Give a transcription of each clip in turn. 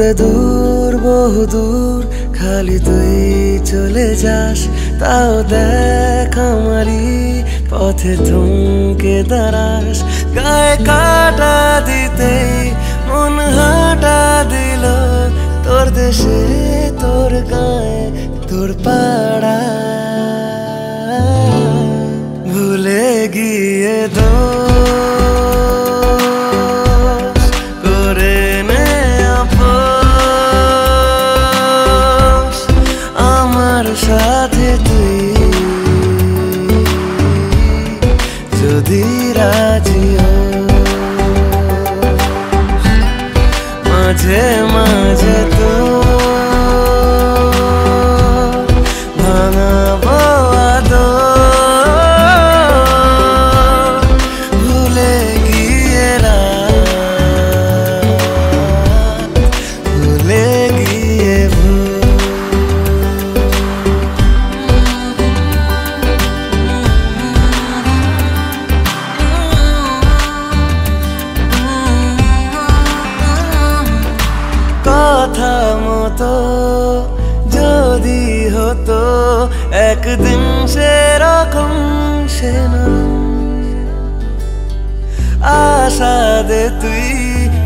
দূরে দূর বহু দূর খালি তুই চলে যাস, তাও দেখ আমারই পথে থমকে দাঁড়াস। গায়ে কাটা দিতেই মন হাঁটা দিল, তোর দেশে তোর গায়ে তোর পাড়া ভুলে গিয়ে দোষ করে নে আপোষ আমার সাথে তুই যদি রাজি হোস। মাঝে মাঝে তো ভাঙাবো আদর, ভুলে গিয়ে রাত, ভুলে গিয়ে ভুল। কথা মতো যদি হতো একদিন সেরকম সে আশা দে তুই,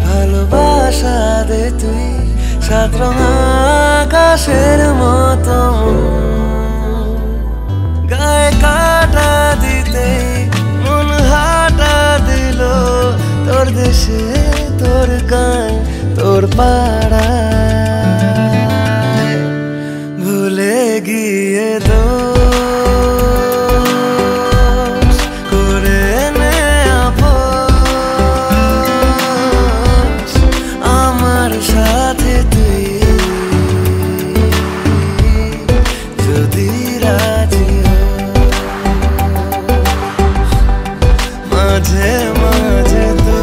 ভালোবাসা দে তুই, সাত রঙা আকাশের মতো। গায়ে কাটা দিতে মন হাঁটা দিল, তোর দেশে তোর গায়ে তোর পাড়া ভুলে গিয়ে দোষ করে নে আপোষ আমার সাথে তুই যদি রাজি হোস। মাঝে মাঝে তো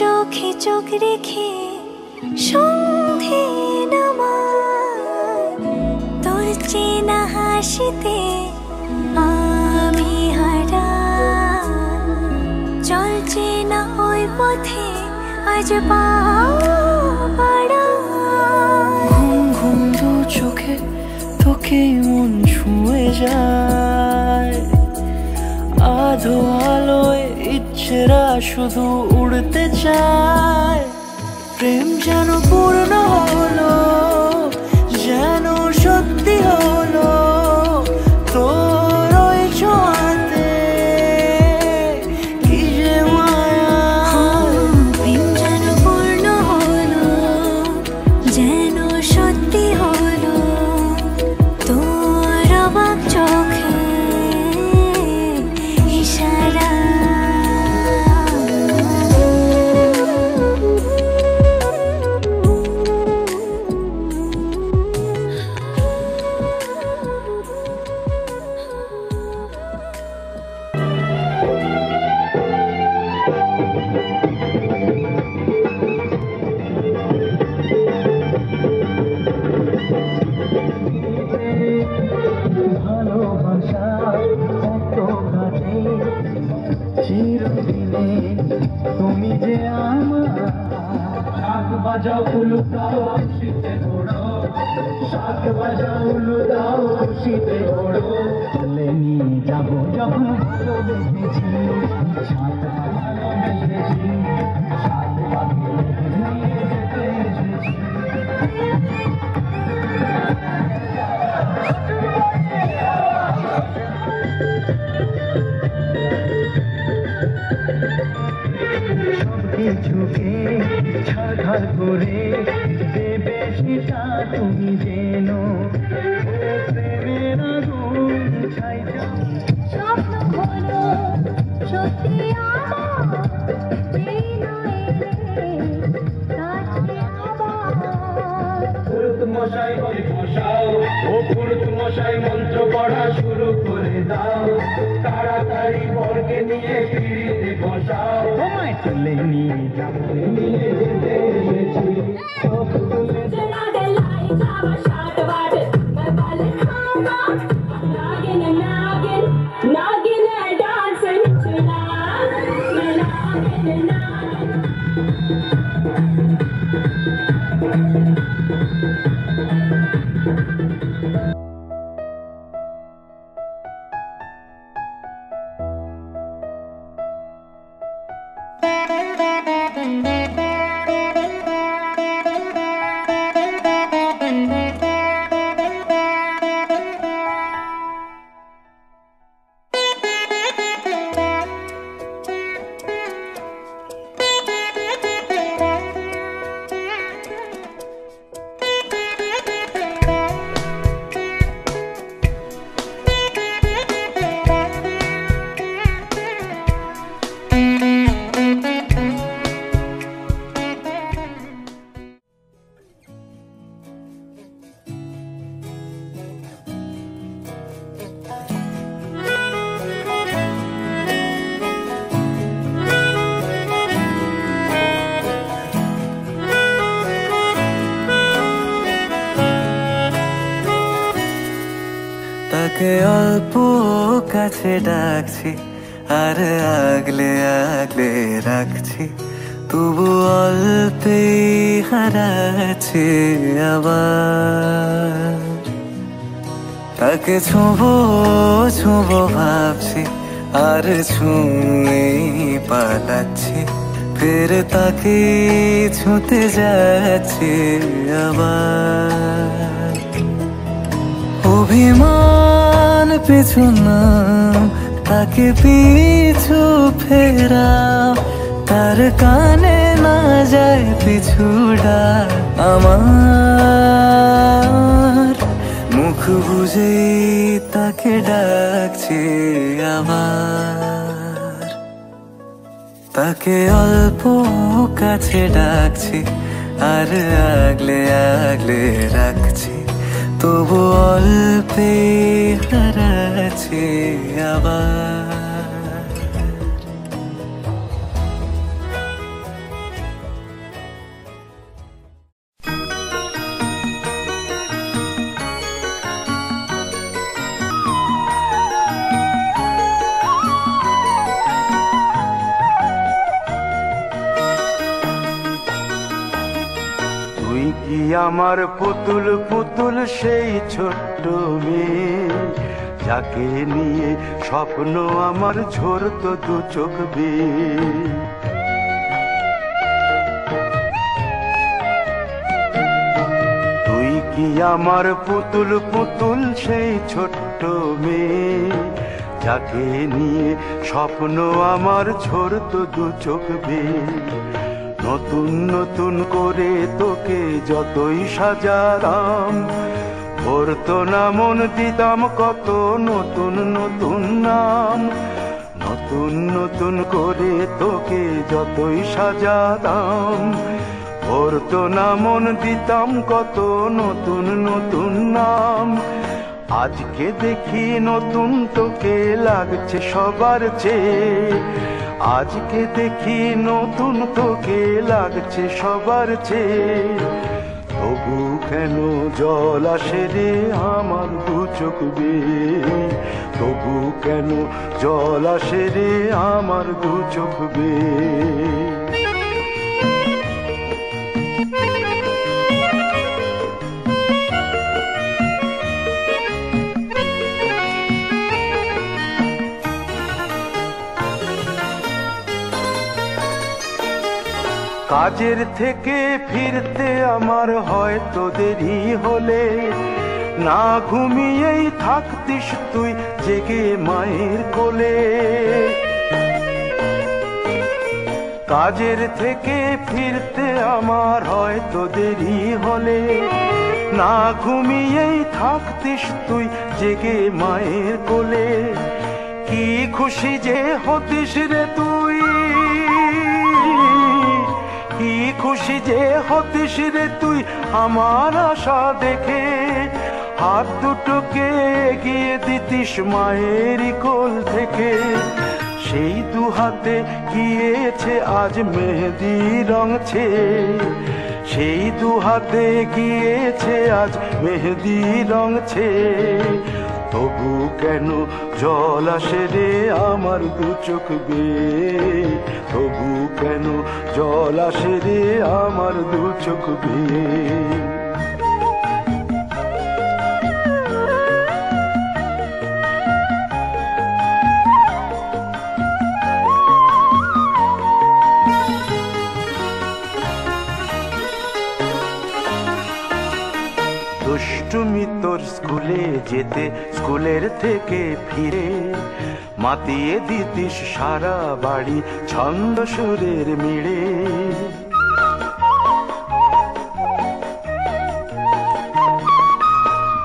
চোখে চোখ রেখে সন্ধে নামার, তোর চেনা হাসিতে আমি হারা। চল চেনা ওই পথে আজ পাড়া ঘুম ঘুম দু চোখে তোকে মন ছুঁয়ে যায় আধো আলোয় ইচ্ছেরা শুধু উড়তে চায় প্রেম যেন পূর্ণ হলো যেন সত্যি হলো তোর ওই ছোঁয়াতে কি যে মায়া প্রেম যেন পূর্ণ হলো যেন সত্যি হলো তোর অবাক চোখে ইশারা ভালোবাসা কত কাছে চিরদিনে তুমি যে আমার শাক বাজাও উলু দাও খুশিতে ওড়ো শাক বাজাও উলু দাও খুশিতে ওড়ো চলে নিয়ে যাবো যখন ভালোবেসেছি সাত ভালোবেসেছি সাত ভালোবেসে নিয়ে যেতে এসেছি কিছুকে ছাড়খাড় করে দেবে সেটা তুমি যেন প্রেমের আগুন ছাই স্বপ্ন হলো সত্যি আমার এই নয় রে কাছে আবার পুরুত মশাই বলি বসাও ও পুরুত মশাই মন্ত্র পড়া শুরু করে দাও তাড়াতাড়ি বরকে নিয়ে ফিরিতে বসাও তোমায় তুলে নিয়ে যাবো নিয়ে যেতে এসেছি সব তুলে चला दे लाई जावा शाट वाट मैं बाल खाऊंगा नागिन नागिन नागिन डांसिंग चला नागिन नागिन তাকে অল্প কাছে ডাকছি আর আগলে আগলে রাখছি তবু অল্পে হারাচ্ছে আবার তাকে ছোঁবো ছোঁবো ভাবছি আর ছুঁয়ে পালাচ্ছি ফের তাকে ছুঁতে যাচ্ছে আবার অভিমান পিছু না তাকে পিছু ফেরাও তার কানে না যায় পিছুডা আমার মুখ বুঝে তাকে ডাকছে আবার তাকে অল্প কাছে ডাকছি আর আগলে আগলে রাখছি তবু অল্পে হারাচ্ছি আবার আমার পুতুল পুতুল সেই ছোট্ট মেয়ে, যাকে নিয়ে স্বপ্ন আমার ঝরতো দু চোখ বেয়ে। তুই কি আমার পুতুল পুতুল সেই ছোট্ট মেয়ে, যাকে নিয়ে স্বপ্ন আমার ঝরতো দু চোখ বেয়ে। নতুন নতুন করে তোকে যতই সাজাতাম, ভরতো না মন, দিতাম কত নতুন নতুন নাম। নতুন নতুন করে তোকে যতই সাজাতাম, ভরতো না মন, দিতাম কত নতুন নতুন নাম। আজকে দেখি নতুন তোকে লাগছে সবার চেয়ে, আজকে দেখি নতুন তোকে লাগছে সবার চেয়ে। তবু কেন জল আসে রে আমার দু চোখ বেয়ে, তবু কেন জল আসে রে আমার দু চোখ বেয়ে। কাজের থেকে ফিরতে আমার হয়তো দেরি হলে, না ঘুমিয়েই থাকতিস তুই জেগে মায়ের কোলে। কাজের থেকে ফিরতে আমার হয়তো দেরি হলে, না ঘুমিয়েই থাকতিস তুই জেগে মায়ের কোলে। কি খুশি যে হতিস রে তুই, কি খুশি যে হতিস রে তুই আমার আশা দেখে। হাত দুটোকে এগিয়ে দিতিস মায়ের কোল থেকে, সেই দু হাতে গিয়েছে আজ মেহেদি রং ছেয়ে। সেই দু হাতে গিয়েছে আজ মেহেদি রং ছেয়ে। তবু কেন জল আসে রে আমার দু চোখ বেয়ে, তবু কেন জল আসে রে আমার দু চোখ বেয়ে। দুষ্টুমি তোর স্কুলে যেতে, স্কুলের থেকে ফিরে মাতিয়ে দিতিস সারা বাড়ি ছন্দ সুরের মিড়ে।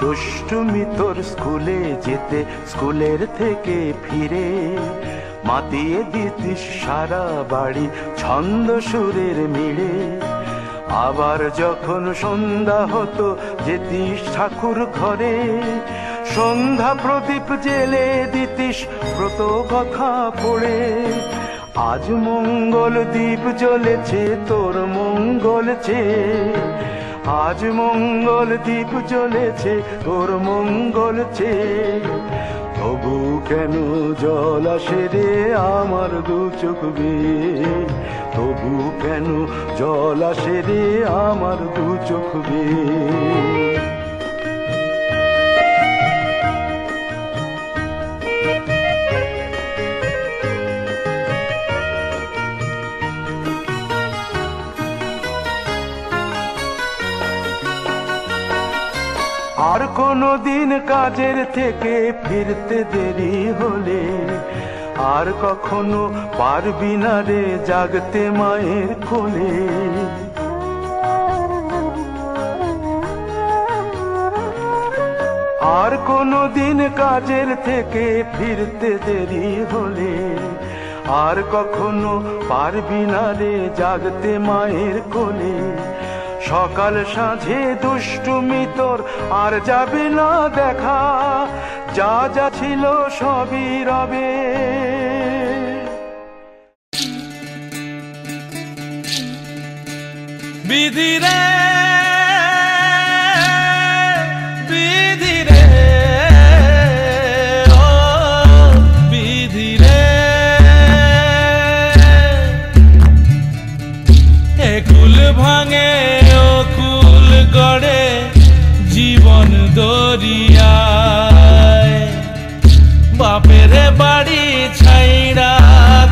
দুষ্টুমি তোর স্কুলে যেতে, স্কুলের থেকে ফিরে মাতিয়ে দিতিস সারা বাড়ি ছন্দ সুরের মিড়ে। আবার যখন সন্ধ্যা হতো যেতিস ঠাকুর ঘরে, সন্ধ্যা প্রদীপ জেলে দিতিস ব্রত কথা পড়ে। আজ মঙ্গল দ্বীপ জ্বলেছে তোর মঙ্গল চেয়ে, আজ মঙ্গল দ্বীপ জ্বলেছে তোর মঙ্গল চেয়ে। তবু কেন জল আসে রে আমার দু চোখ বেয়ে, তবু কেন জল আসে রে আমার দু চোখ বেয়ে। আর কোনো দিন কাজের থেকে ফিরতে দেরি হলে, আর কখনো পারবি না রে জাগতে মায়ের কোলে। আর কোনো দিন কাজের থেকে ফিরতে দেরি হলে, আর কখনো পারবি না রে জাগতে মায়ের কোলে। সকাল সাঁঝে দুষ্টুমি তোর আর যাবে না দেখা, যা যা ছিল সবই রবে। বিধি রে বিধি রে ও বিধি রে, এ কুল ভাঙে ও কুল গড়ে। বাপের বাড়ি ছাইড়া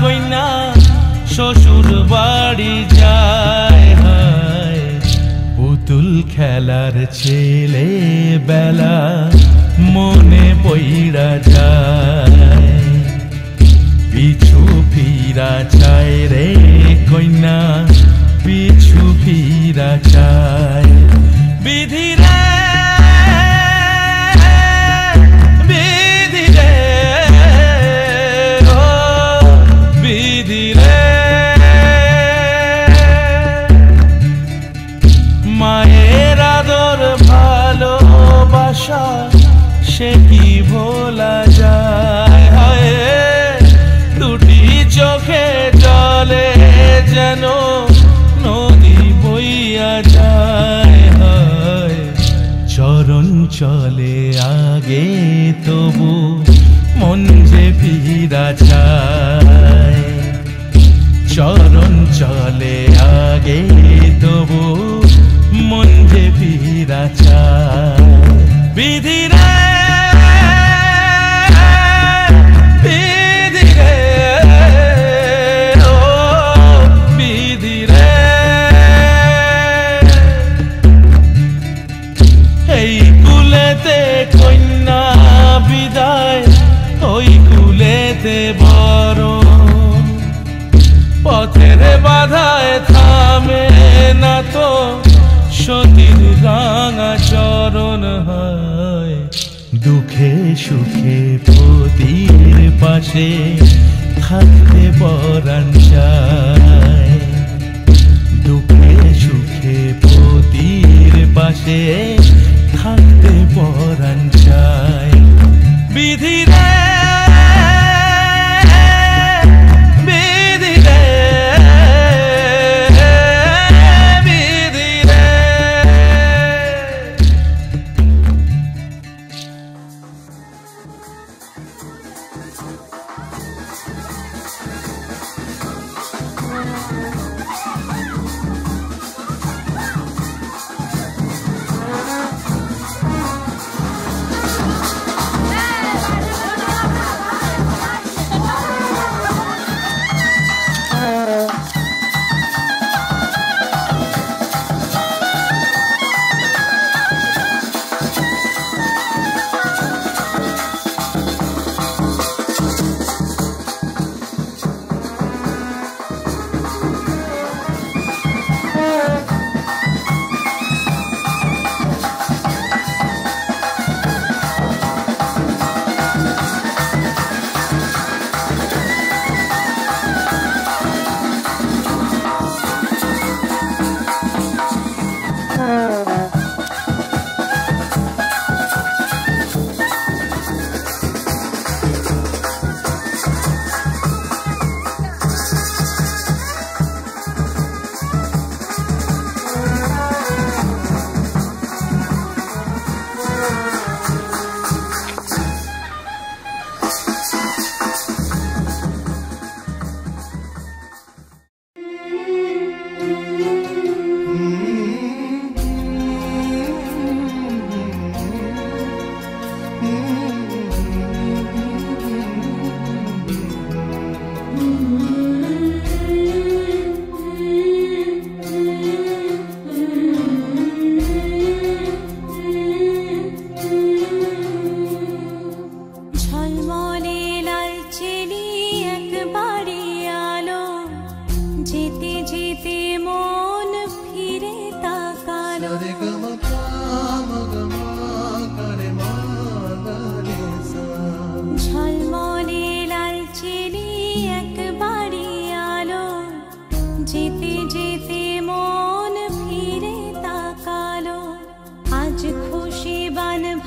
কইনা শ্বশুর বাড়ি যায় হায় পুতুল খেলার ছেলে বেলা মনে পইড়া যায় পিছু ফিরা চায় রে কইনা পিছু ফিরা চায় বিধি রে বিধি রে ও বিধি রে মায়ের আদর ভালোবাসা সে কি ভোলা যায় হায় দুটি চোখে জলে যেন নদী বইয়া যায় হায় চরণ চলে আগে তবু মন যে ফিরা চায় চরণ চলে আগে তবু মন যে ফিরা চায় বিধি রে বিধি রে ও বিধি রে এই কুলেতে কন্যা বিদায় ওই কুলেতে বরণ পথের বাধায় থামে না তো সতীর রাঙা চরণ হয় দুঃখে সুখে পতির পাশে থাকতে পরাণ চায় দুঃখে সুখে পতির পাশে থাকতে পরাণ চায় বিধি রে বিধি রে বিধি রে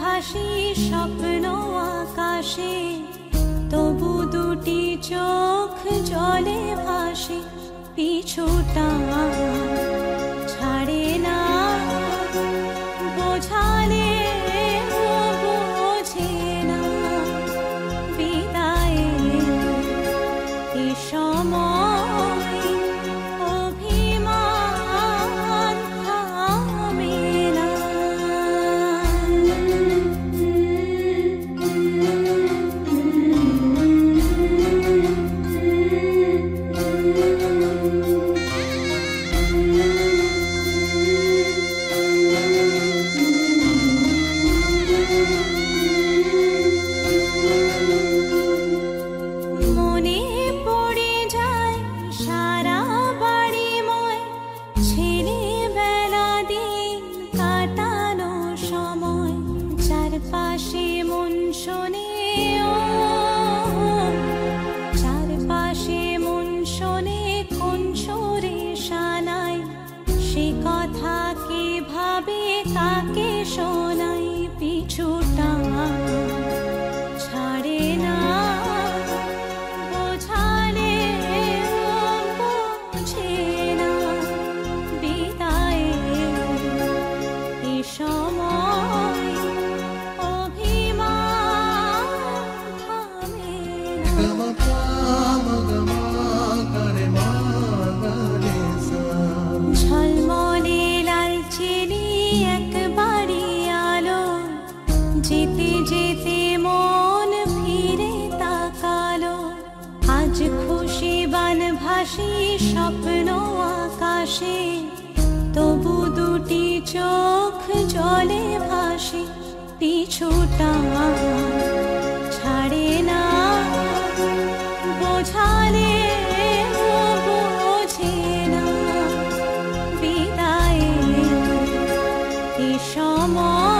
ভাসি স্বপ্ন আকাশে, তবু দুটি চোখ জলে ভাসে, পিছুটা ছাড়ে না, বোঝালে বোঝে না, বিদায়ের এ সময় অভিমান থামে না। আজ খুশি বান ভাসি স্বপ্ন আকাশে, তবু দুটি চোখ জলে ভাসে, পিছুটা ছাড়ে না, বোঝালে বোঝে না, বিদায় এ সময়